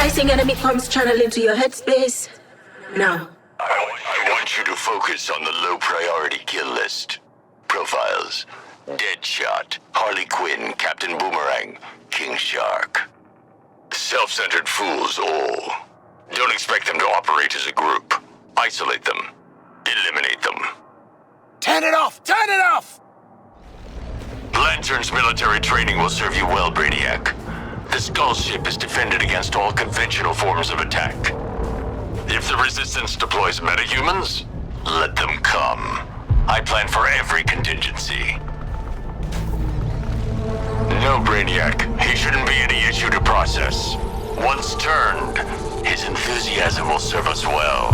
Splicing enemy comms channel into your headspace. Now. I want you to focus on the low priority kill list. Profiles: Deadshot, Harley Quinn, Captain Boomerang, King Shark. Self-centered fools all. Don't expect them to operate as a group. Isolate them. Eliminate them. Turn it off! Turn it off! Lantern's military training will serve you well, Brainiac. The Skull ship is defended against all conventional forms of attack. If the Resistance deploys metahumans, let them come. I plan for every contingency. No, Brainiac. He shouldn't be any issue to process. Once turned, his enthusiasm will serve us well.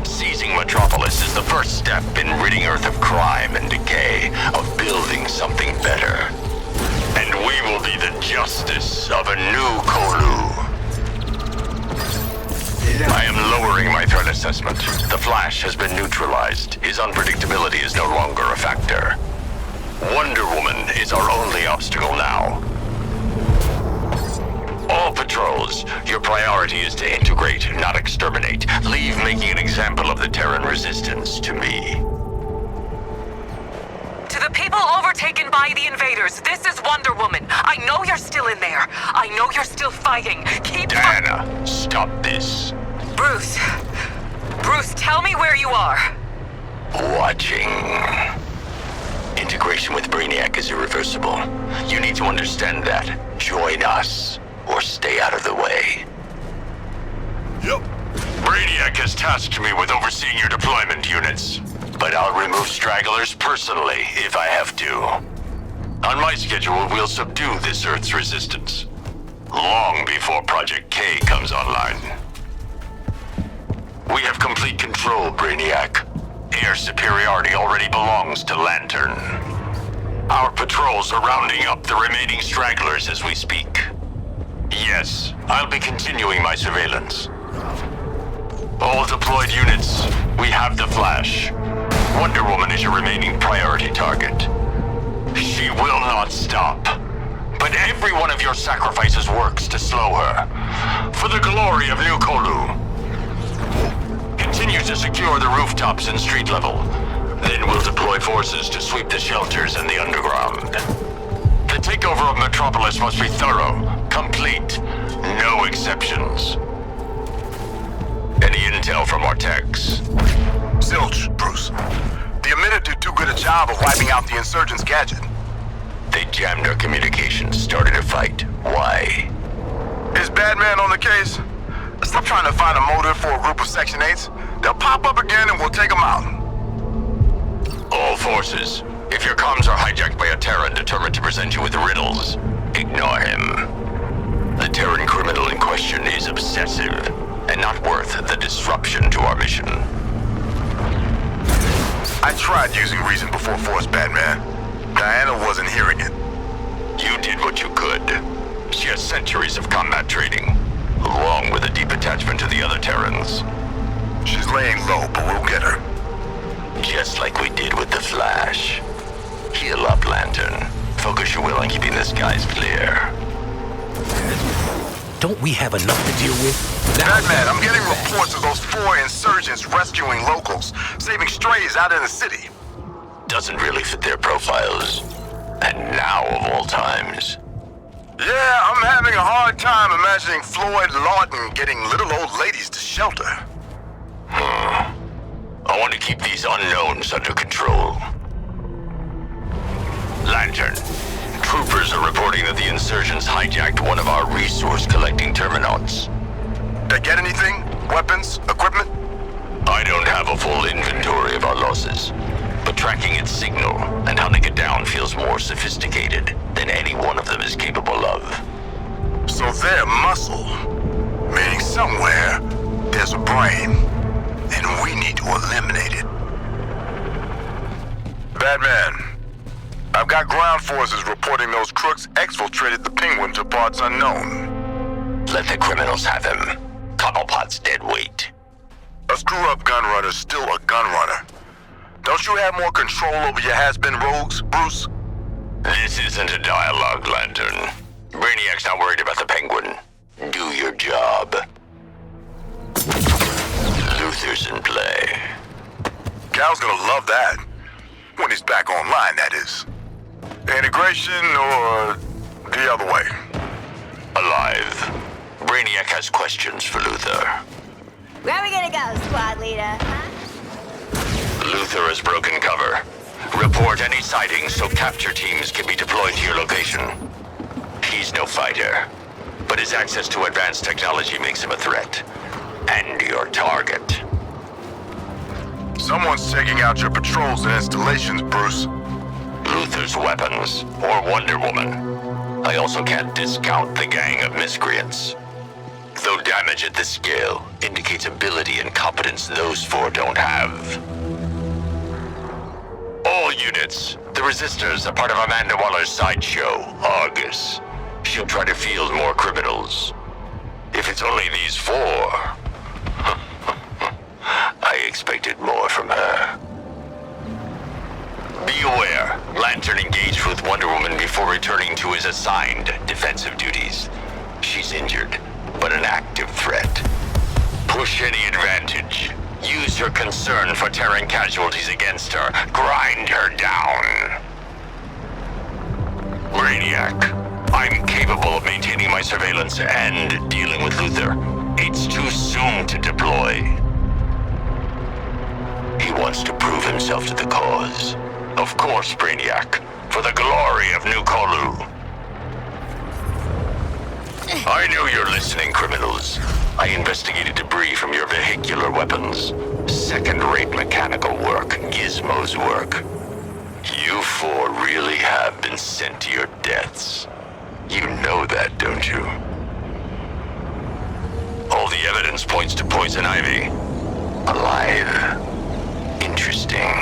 Seizing Metropolis is the first step in ridding Earth of crime and decay, of building something better. And we will be the justice of a new Colu. I am lowering my threat assessment. The Flash has been neutralized. His unpredictability is no longer a factor. Wonder Woman is our only obstacle now. All patrols, your priority is to integrate, not exterminate. Leave making an example of the Terran Resistance to me. To the people overtaken by the invaders, this is Wonder Woman. I know you're still in there. I know you're still fighting. Keep Diana, stop this. Bruce, tell me where you are. Watching. Integration with Brainiac is irreversible. You need to understand that. Join us, or stay out of the way. Yep. Brainiac has tasked me with overseeing your deployment units, but I'll remove stragglers personally if I have to. On my schedule, we'll subdue this Earth's resistance, long before Project K comes online. We have complete control, Brainiac. Air superiority already belongs to Lantern. Our patrols are rounding up the remaining stragglers as we speak. Yes, I'll be continuing my surveillance. All deployed units, we have the Flash. Wonder Woman is your remaining priority target. She will not stop. But every one of your sacrifices works to slow her. For the glory of New Colu. Continue to secure the rooftops and street level. Then we'll deploy forces to sweep the shelters and the underground. The takeover of Metropolis must be thorough, complete, no exceptions. Any intel from our techs? Zilch, Bruce. The Emitter did too good a job of wiping out the Insurgents' gadget. They jammed our communications, started a fight. Why? Is Batman on the case? Stop trying to find a motive for a group of Section 8s. They'll pop up again and we'll take them out. All forces, if your comms are hijacked by a Terran determined to present you with riddles, ignore him. The Terran criminal in question is obsessive, and not worth the disruption to our mission. I tried using reason before force, Batman. Diana wasn't hearing it. You did what you could. She has centuries of combat training, along with a deep attachment to the other Terrans. She's laying low, but we'll get her. Just like we did with the Flash. Heal up, Lantern. Focus your will on keeping the skies clear. Don't we have enough to deal with? Batman, I'm getting reports of those 4 insurgents rescuing locals, saving strays out in the city. Doesn't really fit their profiles. And now of all times. Yeah, I'm having a hard time imagining Floyd Lawton getting little old ladies to shelter. I want to keep these unknowns under control. Lantern, troopers are reporting that the Insurgents hijacked one of our resource-collecting Terminauts. They get anything? Weapons? Equipment? I don't have a full inventory of our losses, but tracking its signal and hunting it down feels more sophisticated than any one of them is capable of. So they're muscle, meaning somewhere there's a brain, and we need to eliminate it. Batman, I've got ground forces reporting those crooks exfiltrated the Penguin to parts unknown. Let the criminals have him. Cobblepot's dead weight. A screw-up gunrunner's still a gunrunner. Don't you have more control over your has-been rogues, Bruce? This isn't a dialogue, Lantern. Brainiac's not worried about the Penguin. Do your job. Luthor's in play. Cal's gonna love that. When he's back online, that is. Integration or the other way? Alive. Brainiac has questions for Luthor. Where are we gonna go, squad leader, huh? Luthor has broken cover. Report any sightings so capture teams can be deployed to your location. He's no fighter, but his access to advanced technology makes him a threat. And your target. Someone's checking out your patrols and installations, Bruce. Luthor's weapons, or Wonder Woman. I also can't discount the gang of miscreants. Though damage at this scale indicates ability and competence those four don't have. All units, the Resistors are part of Amanda Waller's sideshow, A.R.G.U.S. She'll try to field more criminals. If it's only these four, I expected more from her. Be aware, Lantern engaged with Wonder Woman before returning to his assigned defensive duties. She's injured, but an active threat. Push any advantage. Use her concern for Terran casualties against her. Grind her down. Brainiac, I'm capable of maintaining my surveillance and dealing with Luthor. It's too soon to deploy. He wants to prove himself to the cause. Of course, Brainiac. For the glory of New Colu. I know you're listening, criminals. I investigated debris from your vehicular weapons. Second-rate mechanical work, GIZMO's work. You four really have been sent to your deaths. You know that, don't you? All the evidence points to Poison Ivy. Alive. Interesting.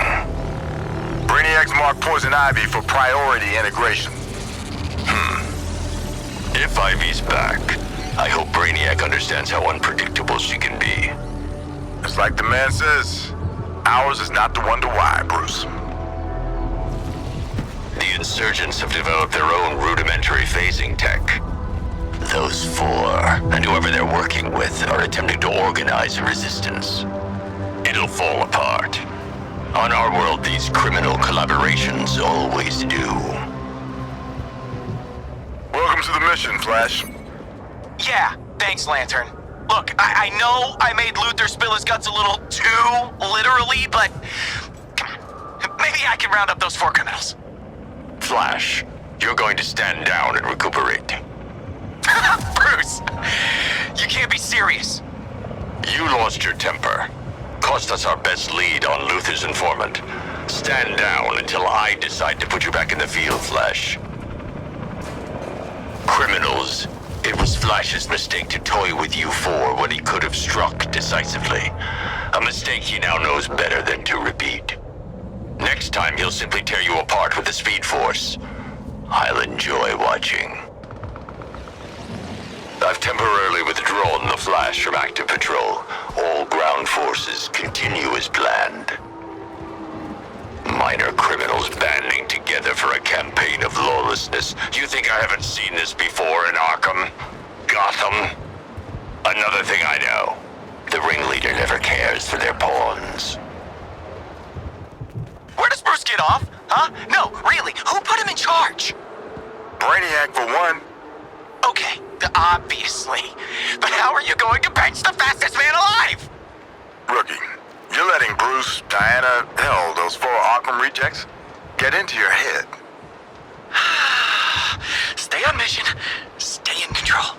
Brainiac's marked Poison Ivy for priority integration. If Ivy's back, I hope Brainiac understands how unpredictable she can be. It's like the man says, ours is not to wonder why, Bruce. The Insurgents have developed their own rudimentary phasing tech. Those four, and whoever they're working with, are attempting to organize a resistance. It'll fall apart. On our world, these criminal collaborations always do. Welcome to the mission, Flash. Yeah, thanks, Lantern. Look, I know I made Luthor spill his guts a little too literally, but maybe I can round up those four criminals. Flash, you're going to stand down and recuperate. Bruce, you can't be serious. You lost your temper. Cost us our best lead on Luthor's informant. Stand down until I decide to put you back in the field, Flash. Criminals, it was Flash's mistake to toy with you four when he could have struck decisively. A mistake he now knows better than to repeat. Next time he'll simply tear you apart with the Speed Force. I'll enjoy watching. I've temporarily withdrawn the Flash from active patrol. All ground forces continue as planned. Minor criminals banding together for a campaign of lawlessness. Do you think I haven't seen this before in Arkham? Gotham? Another thing I know. The ringleader never cares for their pawns. Where does Bruce get off? Huh? No, really, who put him in charge? Brainiac for one. Okay, obviously. But how are you going to bench the fastest man alive? Rookie, you're letting Bruce, Diana, hell, those four Arkham rejects get into your head. Stay on mission, stay in control.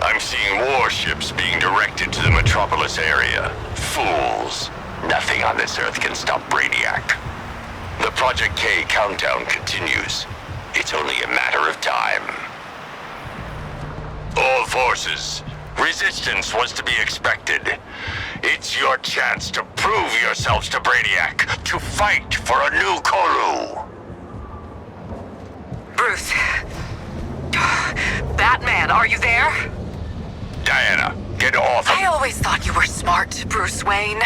I'm seeing warships being directed to the Metropolis area. Fools. Nothing on this Earth can stop Brainiac. The Project K countdown continues. It's only a matter of time. All forces, resistance was to be expected. It's your chance to prove yourselves to Brainiac, to fight for a new Colu. Bruce. Batman, are you there? Diana, get off him. I always thought you were smart, Bruce Wayne.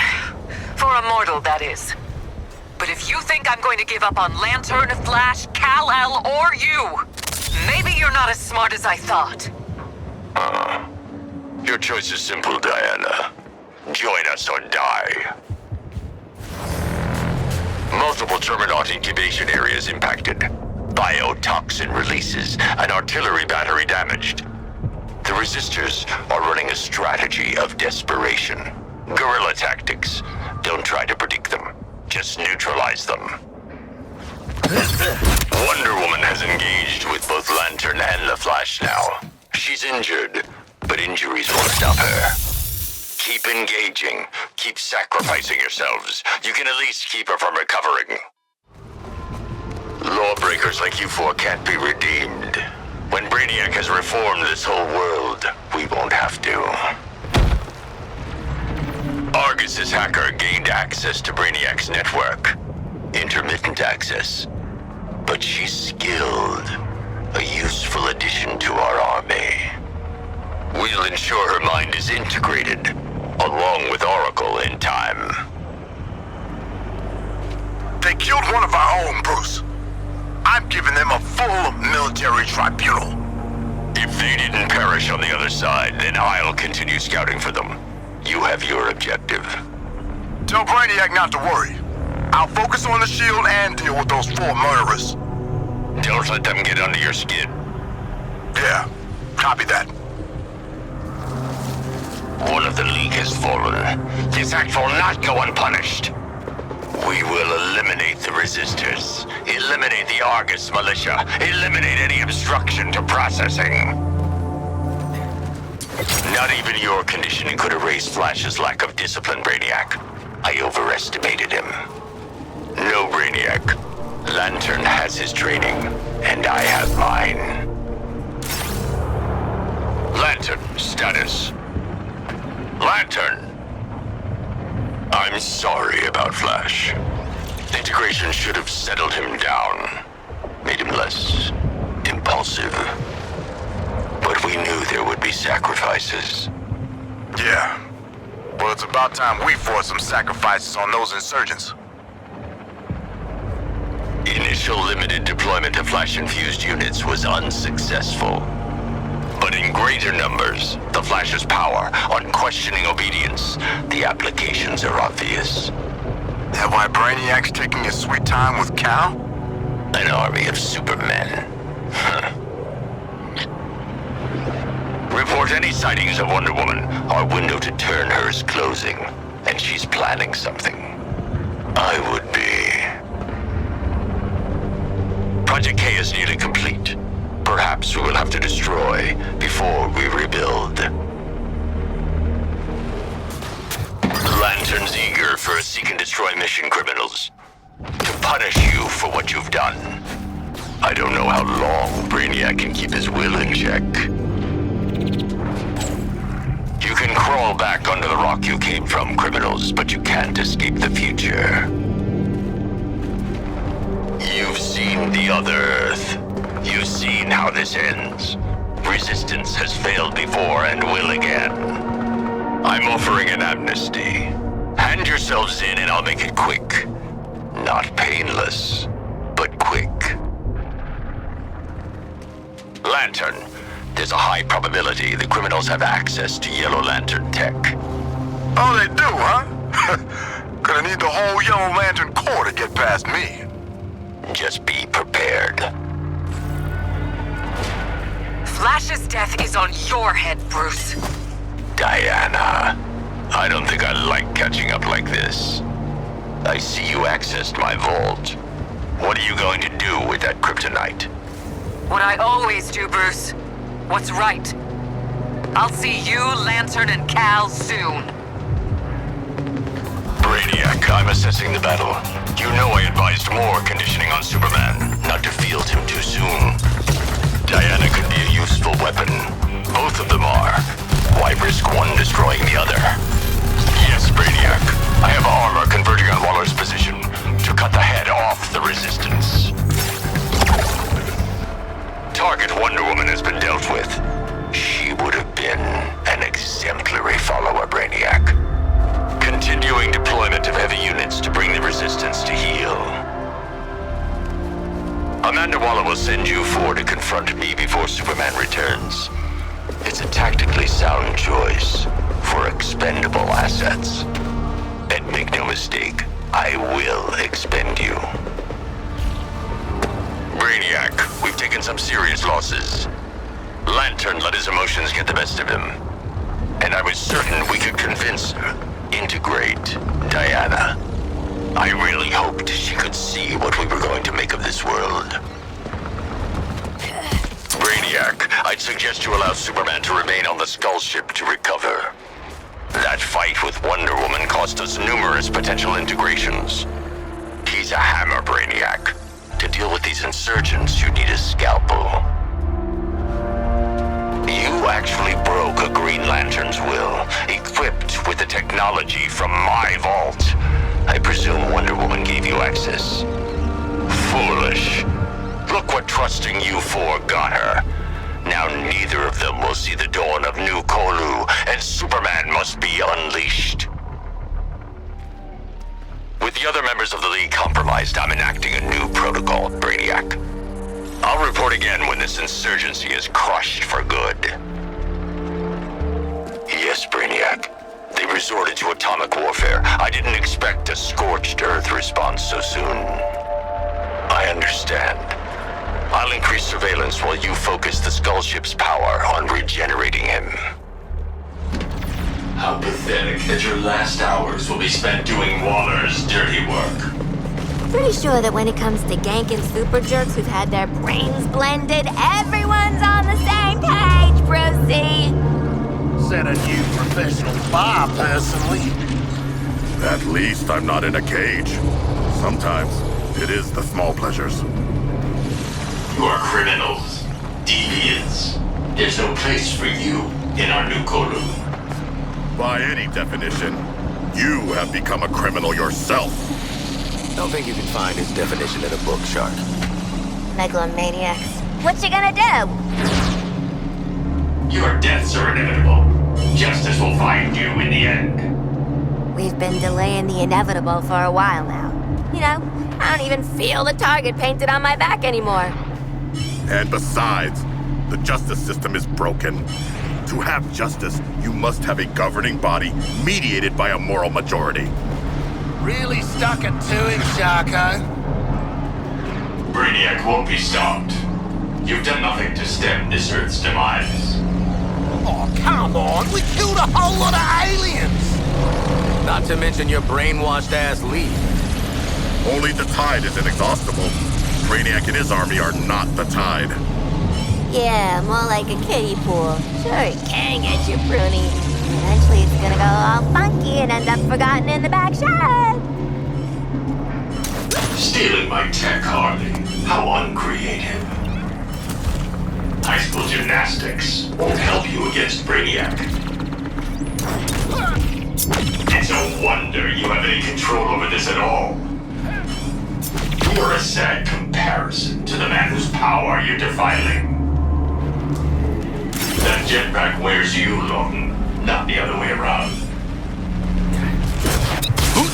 For a mortal, that is. But if if you think I'm going to give up on Lantern, Flash, Kal-El, or you, maybe you're not as smart as I thought. Your choice is simple, Diana. Join us or die. Multiple Terminaut incubation areas impacted. Biotoxin releases. An artillery battery damaged. The resistors are running a strategy of desperation. Guerrilla tactics. Don't try to predict them. Just neutralize them. Wonder Woman has engaged with both Lantern and the Flash now. She's injured, but injuries won't stop her. Keep engaging. Keep sacrificing yourselves. You can at least keep her from recovering. Lawbreakers like you four can't be redeemed. When Brainiac has reformed this whole world, we won't have to. A.R.G.U.S.'s hacker gained access to Brainiac's network. Intermittent access. But she's skilled. A useful addition to our army. We'll ensure her mind is integrated, along with Oracle in time. They killed one of our own, Bruce. I'm giving them a full military tribunal. If they didn't perish on the other side, then I'll continue scouting for them. You have your objective. Tell Brainiac not to worry. I'll focus on the shield and deal with those 4 murderers. Don't let them get under your skin. Yeah, copy that. One of the League has fallen. This act will not go unpunished. We will eliminate the resistors. Eliminate the A.R.G.U.S militia. Eliminate any obstruction to processing. Not even your conditioning could erase Flash's lack of discipline, Brainiac. I overestimated him. No, Brainiac. Lantern has his training, and I have mine. Lantern, status. Lantern! I'm sorry about Flash. Integration should have settled him down. Made him less impulsive. But we knew there would be sacrifices. Yeah. Well, it's about time we forced some sacrifices on those insurgents. Initial limited deployment of Flash-infused units was unsuccessful. But in greater numbers, the Flash's power, unquestioning obedience, the applications are obvious. That why Brainiac's taking his sweet time with Cal? An army of Supermen. Report any sightings of Wonder Woman. Our window to turn her is closing, and she's planning something. I would be. Project K is nearly complete. Perhaps we will have to destroy before we rebuild. Lantern's eager for a seek and destroy mission, criminals. To punish you for what you've done. I don't know how long Brainiac can keep his will in check. You can crawl back under the rock you came from, criminals, but you can't escape the future. You've seen the other Earth. You've seen how this ends. Resistance has failed before and will again. I'm offering an amnesty. Hand yourselves in and I'll make it quick. Not painless, but quick. Lantern, there's a high probability the criminals have access to Yellow Lantern tech. Oh, they do, huh? Gonna need the whole Yellow Lantern Corps to get past me. Just be prepared. Flash's death is on your head, Bruce. Diana, I don't think I like catching up like this. I see you accessed my vault. What are you going to do with that kryptonite? What I always do, Bruce. What's right. I'll see you, Lantern, and Cal soon. Brainiac, I'm assessing the battle. You know I advised more conditioning on Superman, not to field him too soon. Diana could be a useful weapon. Both of them are. Why risk one destroying the other? Yes, Brainiac. I have armor converging on Waller's position to cut the head off the resistance. Target Wonder Woman has been dealt with. She would have been an exemplary follower, Brainiac. Continuing deployment of heavy units to bring the resistance to heel. 4 to confront me before Superman returns. It's a tactically sound choice for expendable assets. And make no mistake, I will expend you. Brainiac, we've taken some serious losses. Lantern let his emotions get the best of him. And I was certain we could convince her, integrate Diana. I really hoped she could see what we were going to make of this world. Brainiac, I'd suggest you allow Superman to remain on the Skull ship to recover. That fight with Wonder Woman cost us numerous potential integrations. He's a hammer, Brainiac. To deal with these insurgents, you need a scalpel. You actually broke a Green Lantern's will, equipped with the technology from my vault. I presume Wonder Woman gave you access. Foolish. Look what trusting you four got her. Now neither of them will see the dawn of new Colu, and Superman must be unleashed. With the other members of the League compromised, I'm enacting a new protocol, Brainiac. I'll report again when this insurgency is crushed for good. Yes, Brainiac. They resorted to atomic warfare. I didn't expect a scorched Earth response so soon. I understand. I'll increase surveillance while you focus the Skull ship's power on regenerating him. How pathetic that your last hours will be spent doing Waller's dirty work. Pretty sure that when it comes to ganking super jerks who've had their brains blended, everyone's on the same page, Brucey. Set a new professional bar, personally. At least I'm not in a cage. Sometimes it is the small pleasures. You are criminals, deviants. There's no place for you in our new Colu. By any definition, you have become a criminal yourself. Don't think you can find his definition in a book, Shark. Megalomaniacs. What you gonna do? Your deaths are inevitable. Justice will find you in the end. We've been delaying the inevitable for a while now. You know, I don't even feel the target painted on my back anymore. And besides, the justice system is broken. To have justice, you must have a governing body mediated by a moral majority. Really stuck it to him, Sharko. Brainiac won't be stopped. You've done nothing to stem this Earth's demise. Oh, come on. We killed a whole lot of aliens. Not to mention your brainwashed ass Lee. Only the tide is inexhaustible. Brainiac and his army are not the tide. Yeah, more like a kiddie pool. Sure, it can get you pruny. Eventually it's gonna go all funky and end up forgotten in the back shed. Stealing my tech, Harley. How uncreative. High school gymnastics won't help you against Brainiac. It's no wonder you have any control over this at all. You're a sad comparison to the man whose power you're defiling. That jetpack wears you, Lawton, not the other way around.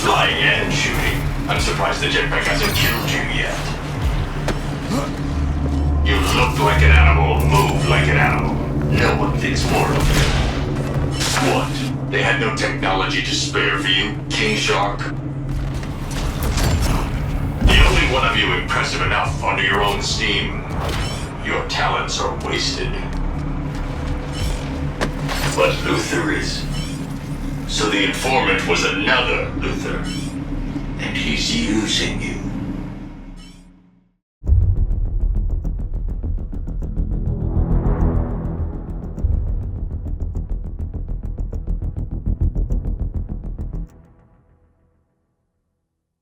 Flying and shooting. I'm surprised the jetpack hasn't killed you yet. You look like an animal, move like an animal. No one thinks more of you. What? They had no technology to spare for you, King Shark? The only one of you impressive enough under your own steam. Your talents are wasted. But Luthor is. So the informant was another Luthor. And he's using you.